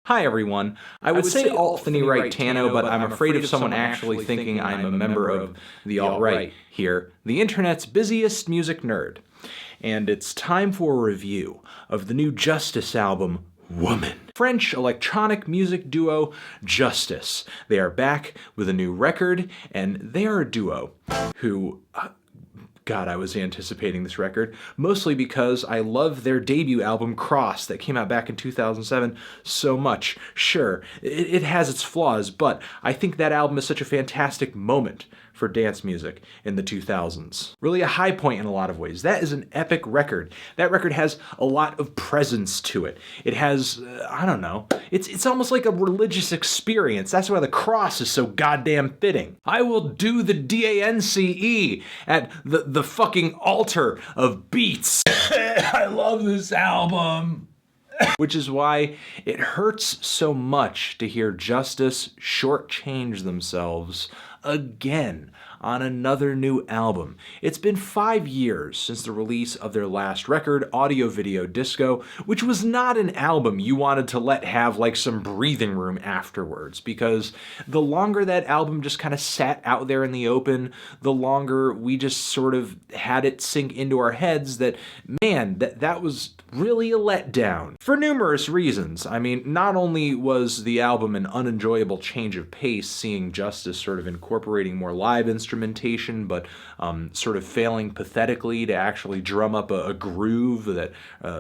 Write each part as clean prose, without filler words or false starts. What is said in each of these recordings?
Hi everyone. I would say alt-finny right Tano, but I'm afraid of someone actually thinking I'm a member of the alt-right here, the internet's busiest music nerd. And it's time for a review of the new Justice album, Woman. French electronic music duo Justice. They are back with a new record, and they are a duo who... God, I was anticipating this record, mostly because I love their debut album, Cross, that came out back in 2007 so much. Sure, it has its flaws, but I think that album is such a fantastic moment for dance music in the 2000s. Really a high point in a lot of ways. That is an epic record. That record has a lot of presence to it. It has, I don't know, it's almost like a religious experience. That's why the cross is so goddamn fitting. I will do the DANCE at the fucking altar of beats. I love this album. Which is why it hurts so much to hear Justice shortchange themselves again on another new album. It's been 5 years since the release of their last record, Audio Video Disco, which was not an album you wanted to let have like some breathing room afterwards, because the longer that album just kind of sat out there in the open, the longer we just sort of had it sink into our heads that, man, that was really a letdown. For numerous reasons. I mean, not only was the album an unenjoyable change of pace, seeing Justice sort of incorporating more live instrumentation, but sort of failing pathetically to actually drum up a groove that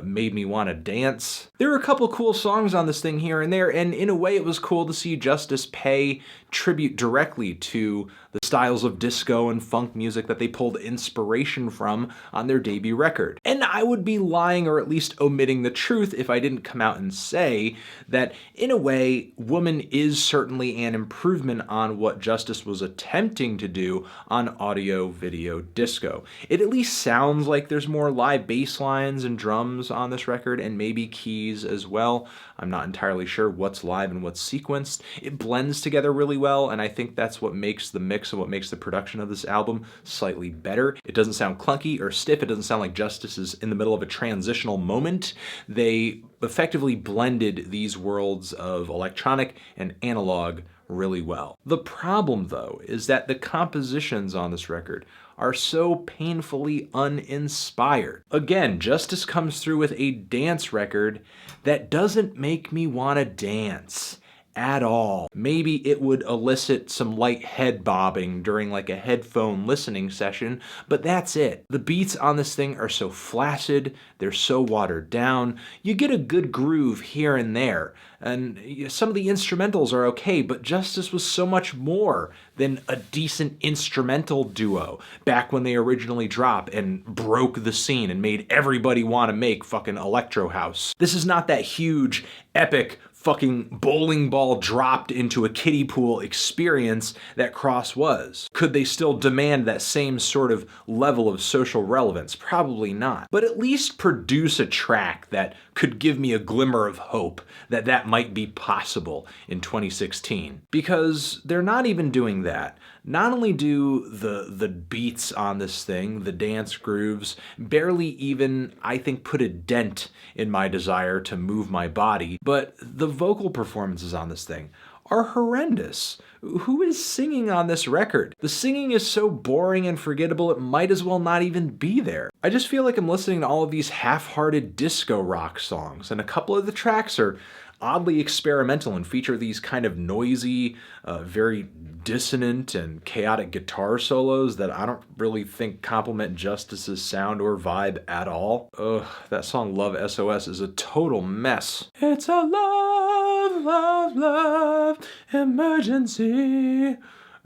made me want to dance. There were a couple cool songs on this thing here and there, and in a way it was cool to see Justice pay tribute directly to the styles of disco and funk music that they pulled inspiration from on their debut record. And I would be lying or at least omitting the truth if I didn't come out and say that, in a way, Woman is certainly an improvement on what Justice was attempting to do on Audio Video Disco. It at least sounds like there's more live bass lines and drums on this record, and maybe keys as well. I'm not entirely sure what's live and what's sequenced. It blends together really well, and I think that's what makes the mix and what makes the production of this album slightly better. It doesn't sound clunky or stiff. It doesn't sound like Justice is in the middle of a transitional moment. They effectively blended these worlds of electronic and analog really well. The problem, though, is that the compositions on this record are so painfully uninspired. Again, Justice comes through with a dance record that doesn't make me want to dance at all. Maybe it would elicit some light head bobbing during like a headphone listening session, but that's it. The beats on this thing are so flaccid, they're so watered down. You get a good groove here and there, and some of the instrumentals are okay, but Justice was so much more than a decent instrumental duo back when they originally dropped and broke the scene and made everybody want to make fucking ELECTROHOUSE. This is not that huge, epic, fucking bowling ball dropped into a kiddie pool experience that Cross was. Could they still demand that same sort of level of social relevance? Probably not. But at least produce a track that could give me a glimmer of hope that that might be possible in 2016. Because they're not even doing that. Not only do the beats on this thing, the dance grooves, barely even, I think, put a dent in my desire to move my body, but the vocal performances on this thing are horrendous. Who is singing on this record? The singing is so boring and forgettable it might as well not even be there. I just feel like I'm listening to all of these half-hearted disco rock songs, and a couple of the tracks are oddly experimental and feature these kind of noisy, very dissonant and chaotic guitar solos that I don't really think complement Justice's sound or vibe at all. Ugh, that song Love SOS is a total mess. It's a love, love, love emergency.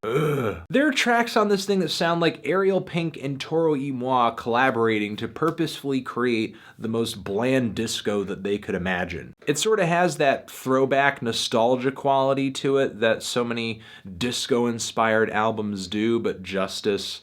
Ugh. There are tracks on this thing that sound like Ariel Pink and Toro y Moi collaborating to purposefully create the most bland disco that they could imagine. It sort of has that throwback nostalgia quality to it that so many disco-inspired albums do, but Justice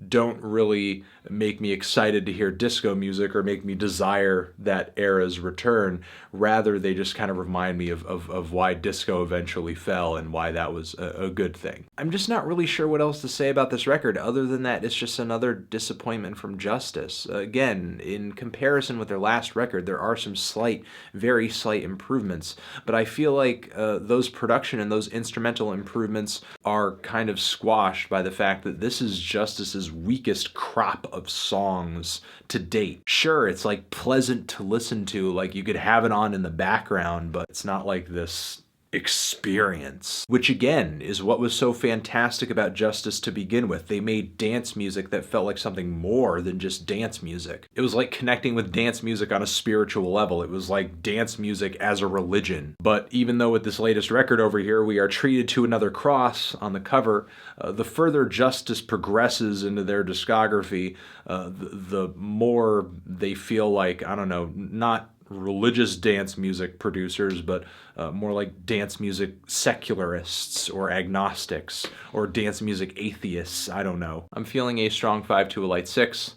don't really make me excited to hear disco music or make me desire that era's return. Rather, they just kind of remind me of why disco eventually fell and why that was a good thing. I'm just not really sure what else to say about this record other than that it's just another disappointment from Justice. Again, in comparison with their last record, there are some slight, very slight improvements, but I feel like those production and those instrumental improvements are kind of squashed by the fact that this is Justice's weakest crop of songs to date. Sure, it's like pleasant to listen to, like you could have it on in the background, but it's not like this experience, which again is what was so fantastic about Justice to begin with. They made dance music that felt like something more than just dance music. It was like connecting with dance music on a spiritual level. It was like dance music as a religion. But even though with this latest record over here we are treated to another cross on the cover, the further Justice progresses into their discography, the more they feel like, I don't know, not religious dance music producers, but more like dance music secularists or agnostics or dance music atheists. I don't know. I'm feeling a strong 5 to a light 6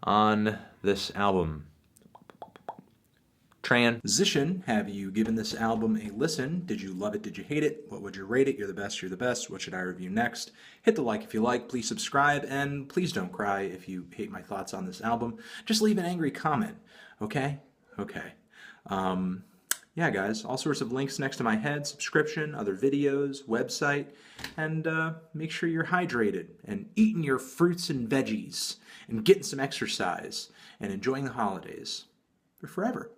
on this album. Transition, have you given this album a listen? Did you love it? Did you hate it? What would you rate it? You're the best, you're the best. What should I review next? Hit the like if you like, please subscribe, and please don't cry if you hate my thoughts on this album. Just leave an angry comment, okay? Okay. Yeah, guys, all sorts of links next to my head, subscription, other videos, website, and make sure you're hydrated and eating your fruits and veggies and getting some exercise and enjoying the holidays for forever.